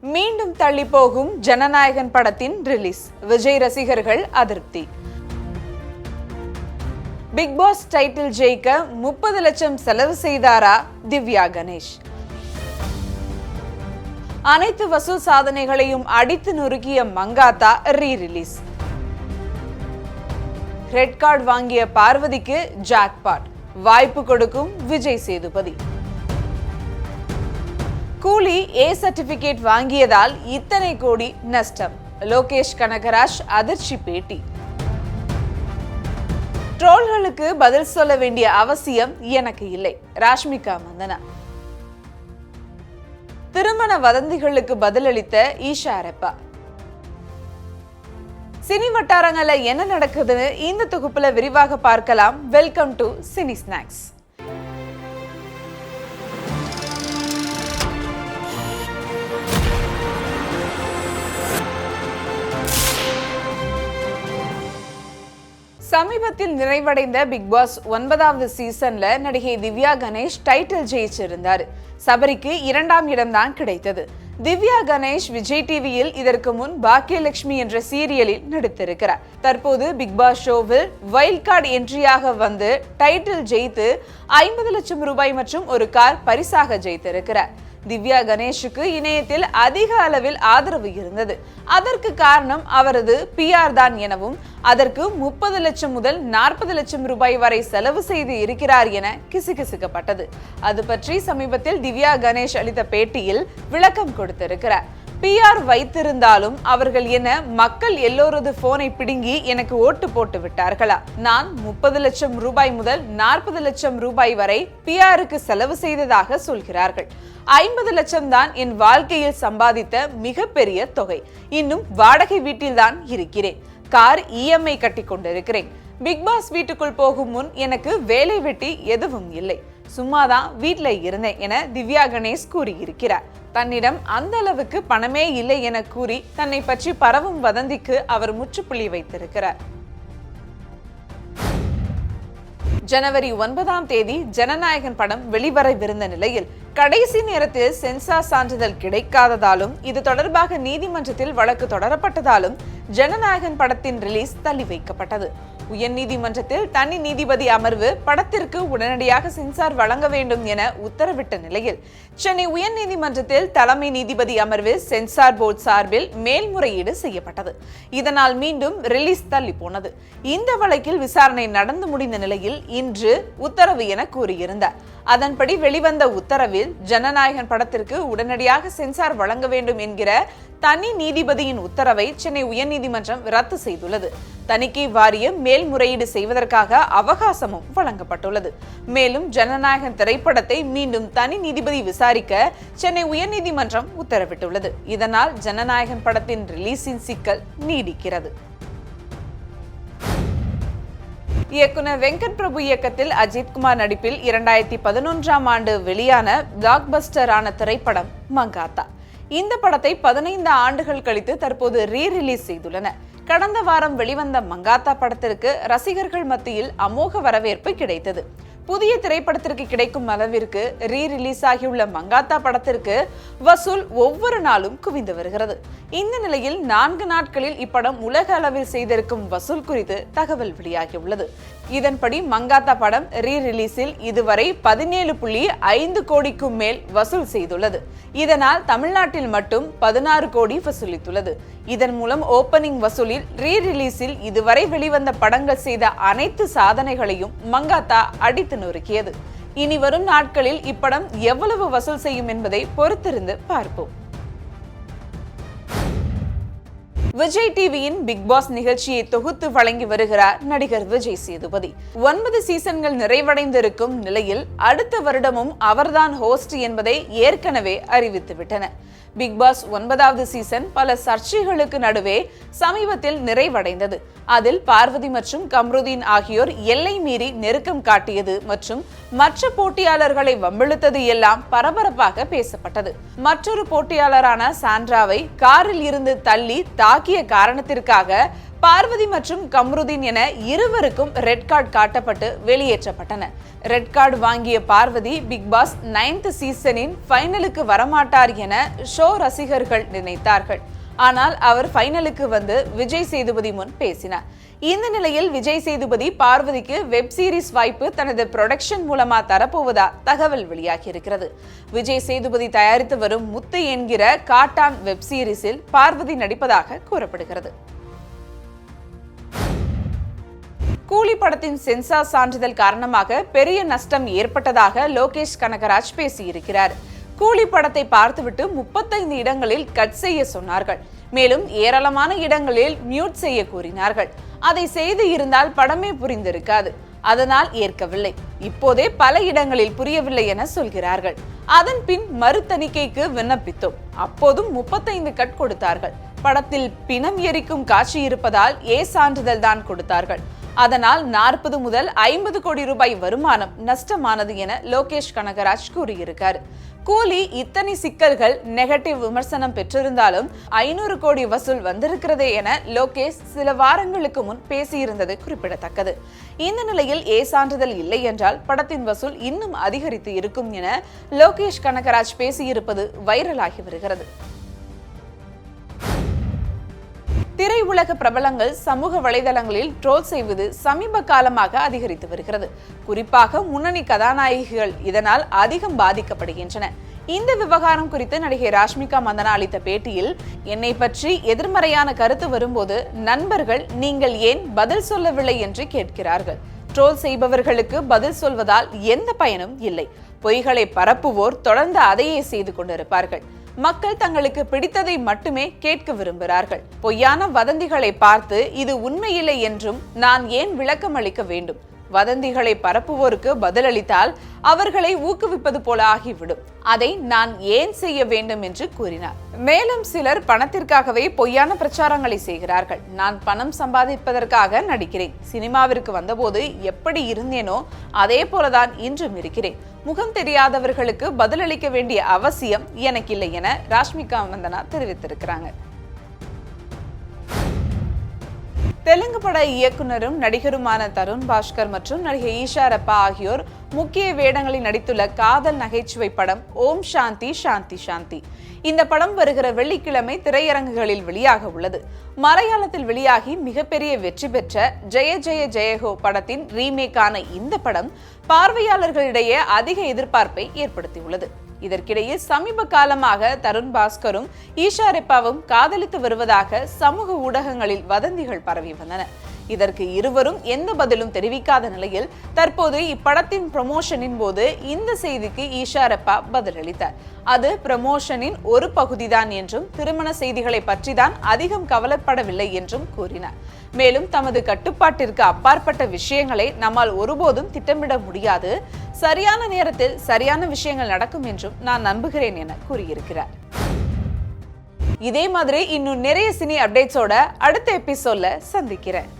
மீண்டும் தள்ளி போகும் ஜனநாயகன் படத்தின் ரிலீஸ். விஜய் ரசிகர்கள் அதிருப்தி. பிக் பாஸ் டைட்டில் ஜெயிக்க 30 லட்சம் செலவு செய்தாரா திவ்யா கணேஷ்? அனைத்து வசூல் சாதனைகளையும் அடித்து நொறுக்கிய மங்காத்தா ரீ-ரிலீஸ். ரெட் கார்டு வாங்கிய பார்வதிக்கு ஜாக்பாட், வாய்ப்பு கொடுக்கும் விஜய் சேதுபதி. கூலி ஏ சர்டிபிகேட் வாங்கியதால் இத்தனை கோடி நஷ்டம், லோகேஷ் கனகராஜ் அதிர்ச்சி பேட்டி. ட்ரோல்களுக்கு பதில் சொல்ல வேண்டிய அவசியம் எனக்கு இல்லை, ராஷ்மிகா மந்தனா. திருமண வதந்திகளுக்கு பதிலளித்த ஈஷா ரெப்பா. சினி வட்டாரங்கள்ல என்ன நடக்குதுன்னு இந்த தொகுப்புல விரிவாக பார்க்கலாம். Welcome to cine snacks. சமீபத்தில் நிறைவடைந்த பிக் பாஸ் 9வது சீசன்ல நடிகை திவ்யா கணேஷ் டைட்டில் ஜெயிச்சிருந்தார். சபரிக்கு 2ஆம் இடம்தான் கிடைத்தது. திவ்யா கணேஷ் விஜய் டிவியில் இதற்கு முன் பாக்கியலட்சுமி என்ற சீரியலில் நடித்திருக்கிறார். தற்போது பிக் பாஸ் ஷோவில் வைல்ட் கார்டு என்ட்ரியாக வந்து டைட்டில் ஜெயித்து 50 லட்சம் ரூபாய் மற்றும் ஒரு கார் பரிசாக ஜெயித்திருக்கிறார். திவ்யா கணேஷுக்கு இணையத்தில் அதிக அளவில் ஆதரவு இருந்தது. அதற்கு காரணம் அவரது PR தான் எனவும், அதற்கு 30 லட்சம் முதல் 40 லட்சம் ரூபாய் வரை செலவு செய்து இருக்கிறார் என கிசுகிசுக்கப்பட்டது. அது பற்றி சமீபத்தில் திவ்யா கணேஷ் அளித்த பேட்டியில் விளக்கம் கொடுத்திருக்கிறார். PR வைத்திருந்தாலும் அவர்கள் என்ன மக்கள் எல்லோரது போனை பிடுங்கி எனக்கு ஓட்டு போட்டு விட்டார்களா? நான் 30 லட்சம் ரூபாய் முதல் 40 லட்சம் ரூபாய் வரை PRக்கு செலவு செய்ததாக சொல்கிறார்கள். 50 லட்சம் தான் என் வாழ்க்கையில் சம்பாதித்த மிகப்பெரிய தொகை. இன்னும் வாடகை வீட்டில் தான் இருக்கிறேன். கார் EMI கட்டி கொண்டிருக்கிறேன். பிக் பாஸ் வீட்டுக்குள் போகும் முன் எனக்கு வேலை வெட்டி எதுவும் இல்லை, சும்மாதான் வீட்ல இருந்தேன் என திவ்யா கணேஷ் கூறியிருக்கிறார். தன்னிடம் அந்த அளவுக்கு பணமே இல்லை என கூறி தன்னை பற்றி பரவும் வதந்திக்கு அவர் முற்றுப்புள்ளி வைத்திருக்கிறார். ஜனவரி 9ஆம் தேதி ஜனநாயகன் படம் வெளிவரவிருந்த நிலையில் கடைசி நேரத்தில் சென்சார் சான்றிதழ் கிடைக்காததாலும் இது தொடர்பாக நீதிமன்றத்தில் வழக்கு தொடரப்பட்டதாலும் ஜனநாயகன் படத்தின் ரிலீஸ் தள்ளி வைக்கப்பட்டது. உயர்நீதிமன்றத்தில் தனி நீதிபதி அமர்வு படத்திற்கு உடனடியாக சென்சார் வழங்க வேண்டும் என உத்தரவிட்ட நிலையில் சென்னை உயர்நீதிமன்றத்தில் தலைமை நீதிபதி அமர்வு சென்சார் போர்டு சார்பில் மேல்முறையீடு செய்யப்பட்டது. இதனால் மீண்டும் ரிலீஸ் தள்ளி போனது. இந்த வழக்கில் விசாரணை நடந்து முடிந்த நிலையில் இன்று உத்தரவு என கூறியிருந்தார். அதன்படி வெளிவந்த உத்தரவில் ஜனநாயகன் படத்திற்கு உடனடியாக சென்சார் வழங்க வேண்டும் என்கிற தனி நீதிபதியின் உத்தரவை சென்னை உயர்நீதிமன்றம் ரத்து செய்துள்ளது. தணிக்கை வாரியம் மேல்முறையீடு செய்வதற்காக அவகாசமும் வழங்கப்பட்டுள்ளது. மேலும் ஜனநாயகன் திரைப்படத்தை மீண்டும் தனி நீதிபதி விசாரிக்க சென்னை உயர்நீதிமன்றம் உத்தரவிட்டுள்ளது. இதனால் ஜனநாயகன் படத்தின் ரிலீஸின் சிக்கல் நீடிக்கிறது. இயக்குனர் வெங்கட் பிரபு இயக்கத்தில் அஜித்குமார் நடிப்பில் 2011ஆம் ஆண்டு வெளியான பிளாக்பஸ்டரான திரைப்படம் மங்காத்தா. இந்த படத்தை 15 ஆண்டுகள் கழித்து தற்போது ரீ-ரிலீஸ் செய்துள்ளனர். கடந்த வாரம் வெளிவந்த மங்காத்தா படத்திற்கு ரசிகர்கள் மத்தியில் அமோக வரவேற்பு கிடைத்தது. புதிய திரைப்படத்திற்கு கிடைக்கும் அளவிற்கு ரீ-ரிலீஸ் ஆகியுள்ள மங்காத்தா படத்திற்கு வசூல் ஒவ்வொரு நாளும் குவிந்து வருகிறது. இந்த நிலையில் 4 நாட்களில் இப்படம் உலக அளவில் செய்திருக்கும் வசூல் குறித்து தகவல் வெளியாகியுள்ளது. இதன்படி மங்காத்தா படம் ரீ-ரிலீஸில் இதுவரை 17.5 கோடிக்கும் மேல் வசூல் செய்துள்ளது. இதனால் தமிழ்நாட்டில் மட்டும் 16 கோடி வசூலித்துள்ளது. இதன் மூலம் ஓப்பனிங் வசூலில் ரீ-ரிலீஸில் இதுவரை வெளிவந்த படங்கள் செய்த அனைத்து சாதனைகளையும் மங்காத்தா அடித்து நொறுக்கியது. இனி வரும் நாட்களில் இப்படம் எவ்வளவு வசூல் செய்யும் என்பதை பொறுத்திருந்து பார்ப்போம். விஜய் டிவியின் பிக் பாஸ் நிகழ்ச்சியை தொகுத்து வழங்கி வருகிறார் நடிகர் விஜய் சேதுபதி. 9 சீசன்கள் நிறைவடைந்திருக்கும் நிலையில் அடுத்த வருடமும் அவர்தான் ஹோஸ்ட் என்பதை ஏற்கனவே அறிவித்துவிட்டனர். பிக் பாஸ் 9வது சீசன் பல சர்ச்சைகளுக்கு நடுவே சமீபத்தில் நிறைவடைந்தது. அதில் பார்வதி மற்றும் கம்ருதீன் ஆகியோர் எல்லை மீறி நெருக்கம் காட்டியது மற்றும் மற்ற போட்டியாளர்களை வம்பிழுத்தது எல்லாம் பரபரப்பாக பேசப்பட்டது. மற்றொரு போட்டியாளரான சாண்ட்ராவை காரில் இருந்து தள்ளி தாக்கிய காரணத்திற்காக பார்வதி மற்றும் கம்ருதீன் என இருவருக்கும் ரெட் கார்டு காட்டப்பட்டு வெளியேற்றப்பட்டன. ரெட் கார்டு வாங்கிய பார்வதி பிக் பாஸ் 9th சீசனின் ஃபைனலுக்கு வரமாட்டார் என ஷோ ரசிகர்கள் நினைத்தார்கள். ஆனால் அவர் ஃபைனலுக்கு வந்து விஜய் சேதுபதி முன் பேசினார். இந்த நிலையில் விஜய் சேதுபதி பார்வதிக்கு வெப் சீரிஸ் வாய்ப்பு தனது புரொடக்ஷன் மூலமா தரப்போவதா தகவல் வெளியாகி இருக்கிறது. விஜய் சேதுபதி தயாரித்து வரும் முத்து என்கிற காட்டான் வெப் சீரிஸில் பார்வதி நடிப்பதாக கூறப்படுகிறது. கூலி படத்தின் சென்சார் சான்றிதழ் காரணமாக பெரிய நஷ்டம் ஏற்பட்டதாக லோகேஷ் கனகராஜ் பேசியிருக்கிறார். கூலி படத்தை பார்த்துவிட்டு 35 இடங்களில் கட் செய்ய சொன்னார்கள். மேலும் ஏராளமான இடங்களில் மியூட் செய்ய கூறினார்கள். அதை செய்து இருந்தால் படமே புரிந்திருக்காது. அதனால் ஏற்கவில்லை. இப்போதே பல இடங்களில் புரியவில்லை என சொல்கிறார்கள். அதன் பின் மறு தணிக்கைக்கு விண்ணப்பித்தோம். அப்போதும் 35 கட் கொடுத்தார்கள். படத்தில் பிணம் எரிக்கும் காட்சி இருப்பதால் சான்றிதழ் தான் கொடுத்தார்கள். அதனால் 40 முதல் 50 கோடி ரூபாய் வருமானம் நஷ்டமானது என லோகேஷ் கனகராஜ் கூறியிருக்கார். கூலி இத்தனை சிக்கல்கள் நெகட்டிவ் விமர்சனம் பெற்றிருந்தாலும் 500 கோடி வசூல் வந்திருக்கிறதே என லோகேஷ் சில வாரங்களுக்கு முன் பேசியிருந்தது குறிப்பிடத்தக்கது. இந்த நிலையில் சான்றிதழ் இல்லை என்றால் படத்தின் வசூல் இன்னும் அதிகரித்து இருக்கும் என லோகேஷ் கனகராஜ் பேசியிருப்பது வைரலாகி வருகிறது. திரையுலக பிரபலங்கள் சமூக வலைதளங்களில் ட்ரோல் செய்வது சமீப காலமாக அதிகரித்து வருகிறது. குறிப்பாக முன்னணி கதாநாயகிகள் இதனால் அதிகம் பாதிக்கப்படுகின்றன. இந்த விவகாரம் குறித்து நடிகை ராஷ்மிகா மந்தனா அளித்த பேட்டியில், என்னை பற்றி எதிர்மறையான கருத்து வரும்போது நண்பர்கள் நீங்கள் ஏன் பதில் சொல்லவில்லை என்று கேட்கிறார்கள். ட்ரோல் செய்பவர்களுக்கு பதில் சொல்வதால் எந்த பயனும் இல்லை. பொய்களை பரப்புவோர் தொடர்ந்து அதையே செய்து கொண்டிருப்பார்கள். மக்கள் தங்களுக்கு பிடித்ததை மட்டுமே கேட்க விரும்புகிறார்கள். பொய்யான வதந்திகளை பார்த்து இது உண்மையில்லை என்றும் நான் ஏன் விளக்கம் அளிக்க வேண்டும்? வதந்திகளை பரப்புவோருக்கு பதிலளித்தால் அவர்களை ஊக்குவிப்பது போல ஆகிவிடும். அதை நான் ஏன் செய்ய வேண்டும் என்று கூறினார். மேலும் சிலர் பணத்திற்காகவே பொய்யான பிரச்சாரங்களை செய்கிறார்கள். நான் பணம் சம்பாதிப்பதற்காக நடிக்கிறேன். சினிமாவிற்கு வந்தபோது எப்படி இருந்தேனோ அதே போலதான் இன்றும் இருக்கிறேன். முகம் தெரியாதவர்களுக்கு பதிலளிக்க வேண்டிய அவசியம் எனக்கு இல்லை என ராஷ்மிகா மந்தனா தெரிவித்திருக்கிறாங்க. தெலுங்கு பட இயக்குனரும் நடிகருமான தருண் பாஸ்கர் மற்றும் நடிகை ஈஷா ரெப்பா ஆகியோர் முக்கிய வேடங்களில் நடித்துள்ள காதல் நகைச்சுவை படம் ஓம் சாந்தி சாந்தி சாந்தி. இந்த படம் வருகிற வெள்ளிக்கிழமை திரையரங்குகளில் வெளியாக உள்ளது. மலையாளத்தில் வெளியாகி மிகப்பெரிய வெற்றி பெற்ற ஜெய ஜெய ஜெயஹோ படத்தின் ரீமேக்கான இந்த படம் பார்வையாளர்களிடையே அதிக எதிர்பார்ப்பை ஏற்படுத்தியுள்ளது. இதற்கிடையே சமீப காலமாக தருண் பாஸ்கரும் ஈஷா ரெப்பாவும் காதலித்து வருவதாக சமூக ஊடகங்களில் வதந்திகள் பரவி வந்தன. இதற்கு இருவரும் எந்த பதிலும் தெரிவிக்காத நிலையில் தற்போது இப்படத்தின் ப்ரமோஷனின் போது இந்த செய்திக்கு ஈஷா ரெப்பா பதிலளித்தார். அது ப்ரமோஷனின் ஒரு பகுதிதான் என்றும் திருமண செய்திகளை பற்றி தான் அதிகம் கவலைப்படவில்லை என்றும் கூறினார். மேலும் தமது கட்டுப்பாட்டிற்கு அப்பாற்பட்ட விஷயங்களை நம்மால் ஒருபோதும் திட்டமிட முடியாது. சரியான நேரத்தில் சரியான விஷயங்கள் நடக்கும் என்றும் நான் நம்புகிறேன் என கூறியிருக்கிறார். இதே மாதிரி இன்னும் நிறைய சினி அப்டேட்ஸோட அடுத்த எபிசோட்ல சந்திக்கிறேன்.